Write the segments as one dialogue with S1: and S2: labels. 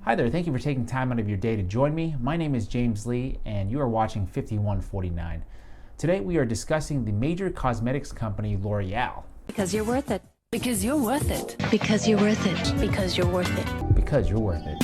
S1: Hi there, thank you for taking time out of your day to join me. My name is James Lee, and you are watching 5149. Today we are discussing the major cosmetics company L'Oreal.
S2: Because you're worth it.
S3: Because you're worth it.
S2: Because you're worth it.
S3: Because you're worth it.
S1: Because you're worth it.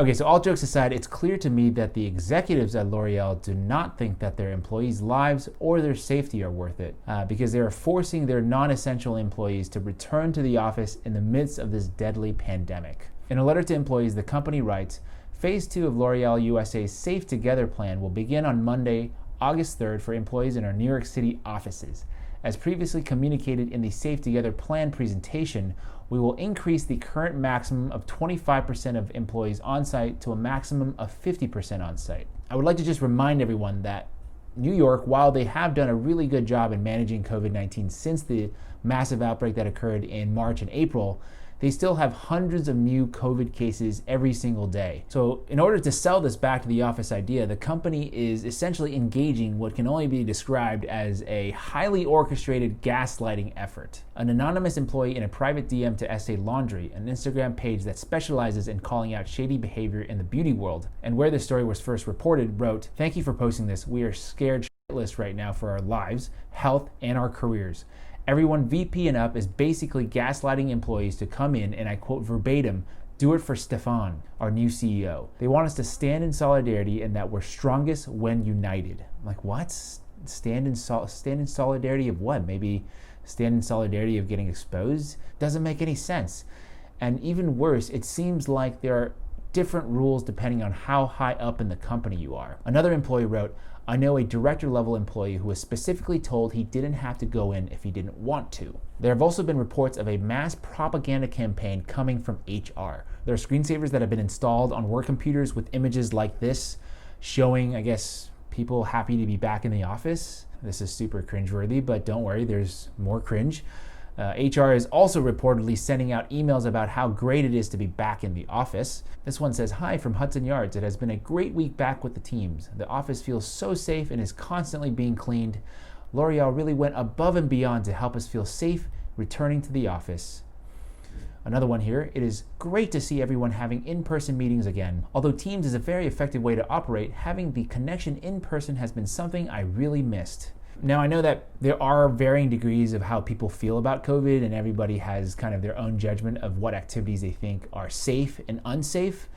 S1: Okay, so all jokes aside, it's clear to me that the executives at L'Oreal do not think that their employees' lives or their safety are worth it because they are forcing their non-essential employees to return to the office in the midst of this deadly pandemic. In a letter to employees, the company writes, Phase 2 of L'Oreal USA's Safe Together plan will begin on Monday, August 3rd for employees in our New York City offices. As previously communicated in the Safe Together plan presentation, we will increase the current maximum of 25% of employees on-site to a maximum of 50% on-site. I would like to just remind everyone that New York, while they have done a really good job in managing COVID-19 since the massive outbreak that occurred in March and April, they still have hundreds of new COVID cases every single day. So in order to sell this back to the office idea, the company is essentially engaging what can only be described as a highly orchestrated gaslighting effort. An anonymous employee in a private DM to Estee Laundry, an Instagram page that specializes in calling out shady behavior in the beauty world, and where this story was first reported, wrote, "Thank you for posting this. We are scared shitless right now for our lives, health, and our careers. Everyone VP and up is basically gaslighting employees to come in, and I quote verbatim, do it for Stéphane, our new CEO. They want us to stand in solidarity and that we're strongest when united." I'm like, what? Stand in solidarity of what? Maybe stand in solidarity of getting exposed? Doesn't make any sense. And even worse, it seems like there are different rules depending on how high up in the company you are. Another employee wrote, "I know a director level employee who was specifically told he didn't have to go in if he didn't want to." There have also been reports of a mass propaganda campaign coming from HR. There are screensavers that have been installed on work computers with images like this showing, I guess, people happy to be back in the office. This is super cringeworthy, but don't worry, there's more cringe. HR is also reportedly sending out emails about how great it is to be back in the office. This one says, "Hi from Hudson Yards. It has been a great week back with the teams. The office feels so safe and is constantly being cleaned. L'Oreal really went above and beyond to help us feel safe returning to the office." Another one here, "It is great to see everyone having in-person meetings again. Although Teams is a very effective way to operate, having the connection in person has been something I really missed." Now, I know that there are varying degrees of how people feel about COVID, and everybody has kind of their own judgment of what activities they think are safe and unsafe.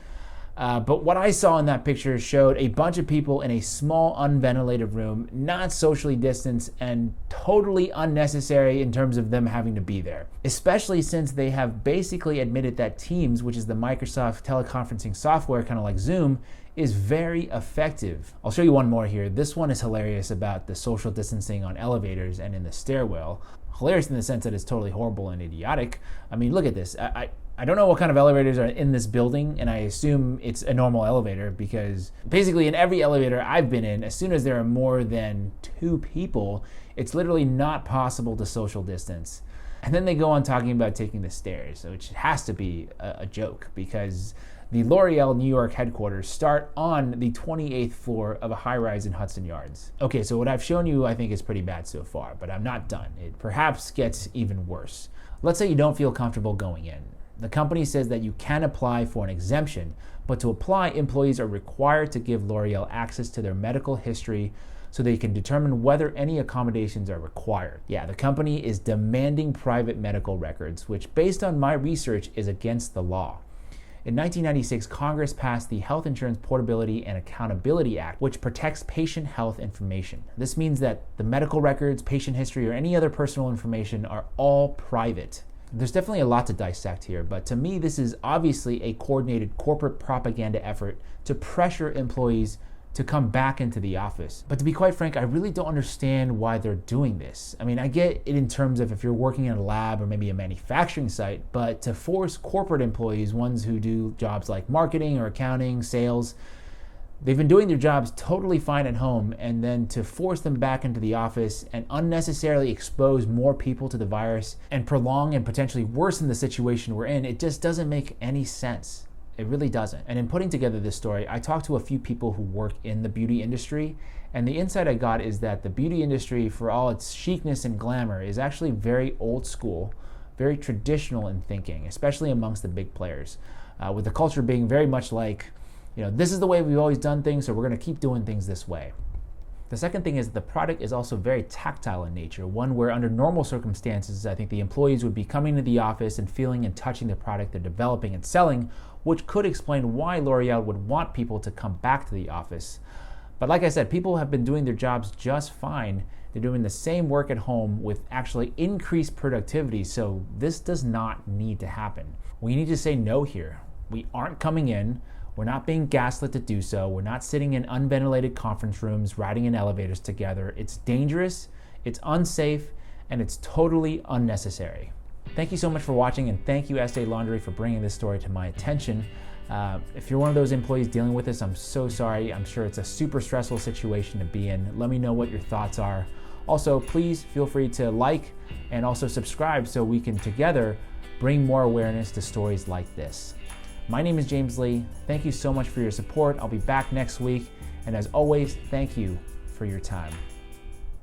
S1: But what I saw in that picture showed a bunch of people in a small, unventilated room, not socially distanced, and totally unnecessary in terms of them having to be there. Especially since they have basically admitted that Teams, which is the Microsoft teleconferencing software, kind of like Zoom, is very effective. I'll show you one more here. This one is hilarious about the social distancing on elevators and in the stairwell. Hilarious in the sense that it's totally horrible and idiotic. I mean, look at this. I don't know what kind of elevators are in this building, and I assume it's a normal elevator because basically in every elevator I've been in, as soon as there are more than 2 people, it's literally not possible to social distance. And then they go on talking about taking the stairs, which has to be a joke because the L'Oreal New York headquarters start on the 28th floor of a high-rise in Hudson Yards. Okay, so what I've shown you I think is pretty bad so far, but I'm not done. It perhaps gets even worse. Let's say you don't feel comfortable going in. The company says that you can apply for an exemption, but to apply, employees are required to give L'Oreal access to their medical history so they can determine whether any accommodations are required. Yeah, the company is demanding private medical records, which based on my research is against the law. In 1996, Congress passed the Health Insurance Portability and Accountability Act, which protects patient health information. This means that the medical records, patient history, or any other personal information are all private. There's definitely a lot to dissect here, but to me, this is obviously a coordinated corporate propaganda effort to pressure employees to come back into the office. But to be quite frank, I really don't understand why they're doing this. I mean, I get it in terms of if you're working in a lab or maybe a manufacturing site, but to force corporate employees, ones who do jobs like marketing or accounting, sales, they've been doing their jobs totally fine at home, and then to force them back into the office and unnecessarily expose more people to the virus and prolong and potentially worsen the situation we're in, it just doesn't make any sense. It really doesn't. And in putting together this story, I talked to a few people who work in the beauty industry, and the insight I got is that the beauty industry, for all its chicness and glamour, is actually very old school, very traditional in thinking, especially amongst the big players. with the culture being very much like, this is the way we've always done things, so we're going to keep doing things this way. The second thing is the product is also very tactile in nature, one where under normal circumstances, I think the employees would be coming to the office and feeling and touching the product they're developing and selling, which could explain why L'Oreal would want people to come back to the office. But like I said, people have been doing their jobs just fine. They're doing the same work at home with actually increased productivity, so this does not need to happen. We need to say no here. We aren't coming in. We're not being gaslit to do so. We're not sitting in unventilated conference rooms, riding in elevators together. It's dangerous, it's unsafe, and it's totally unnecessary. Thank you so much for watching, and thank you Estée Laundry for bringing this story to my attention. If you're one of those employees dealing with this, I'm so sorry. I'm sure it's a super stressful situation to be in. Let me know what your thoughts are. Also, please feel free to like and also subscribe so we can together bring more awareness to stories like this. My name is James Lee. Thank you so much for your support. I'll be back next week. And as always, thank you for your time.